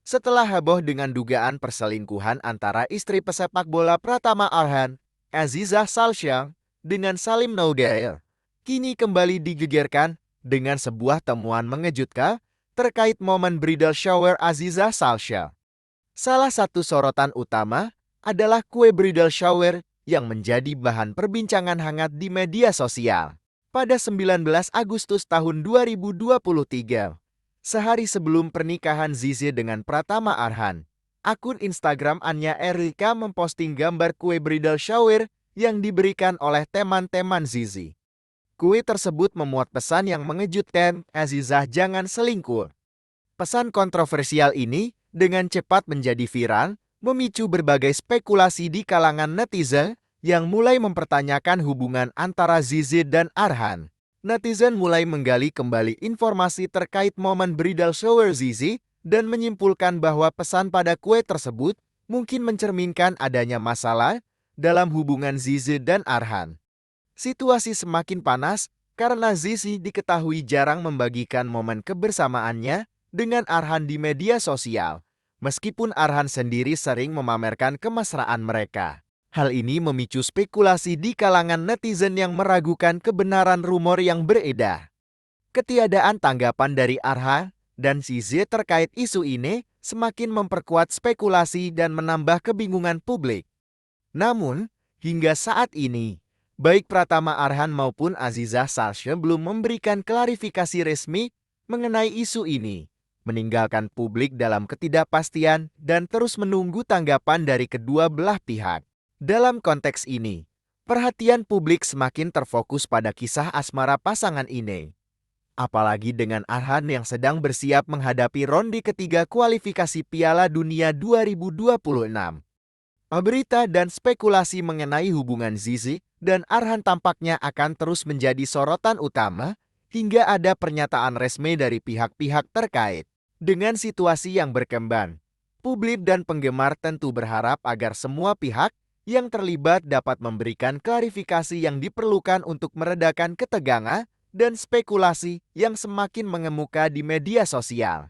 Setelah heboh dengan dugaan perselingkuhan antara istri pesepak bola Pratama Arhan, Azizah Salsya, dengan Salim Naudair, kini kembali digegerkan dengan sebuah temuan mengejutkan terkait momen bridal shower Azizah Salsya. Salah satu sorotan utama adalah kue bridal shower yang menjadi bahan perbincangan hangat di media sosial. Pada 19 Agustus tahun 2023, sehari sebelum pernikahan Zizi dengan Pratama Arhan, akun Instagram Anya Erika memposting gambar kue bridal shower yang diberikan oleh teman-teman Zizi. Kue tersebut memuat pesan yang mengejutkan, Azizah jangan selingkuh. Pesan kontroversial ini dengan cepat menjadi viral, memicu berbagai spekulasi di kalangan netizen yang mulai mempertanyakan hubungan antara Zizi dan Arhan. Netizen mulai menggali kembali informasi terkait momen bridal shower Zizi dan menyimpulkan bahwa pesan pada kue tersebut mungkin mencerminkan adanya masalah dalam hubungan Zizi dan Arhan. Situasi semakin panas karena Zizi diketahui jarang membagikan momen kebersamaannya dengan Arhan di media sosial, meskipun Arhan sendiri sering memamerkan kemesraan mereka. Hal ini memicu spekulasi di kalangan netizen yang meragukan kebenaran rumor yang beredar. Ketiadaan tanggapan dari Arhan dan Zizi terkait isu ini semakin memperkuat spekulasi dan menambah kebingungan publik. Namun, hingga saat ini, baik Pratama Arhan maupun Azizah Salsya belum memberikan klarifikasi resmi mengenai isu ini, meninggalkan publik dalam ketidakpastian dan terus menunggu tanggapan dari kedua belah pihak. Dalam konteks ini, perhatian publik semakin terfokus pada kisah asmara pasangan ini. Apalagi dengan Arhan yang sedang bersiap menghadapi ronde ketiga kualifikasi Piala Dunia 2026. Berita dan spekulasi mengenai hubungan Zizi dan Arhan tampaknya akan terus menjadi sorotan utama hingga ada pernyataan resmi dari pihak-pihak terkait. Dengan situasi yang berkembang, publik dan penggemar tentu berharap agar semua pihak yang terlibat dapat memberikan klarifikasi yang diperlukan untuk meredakan ketegangan dan spekulasi yang semakin mengemuka di media sosial.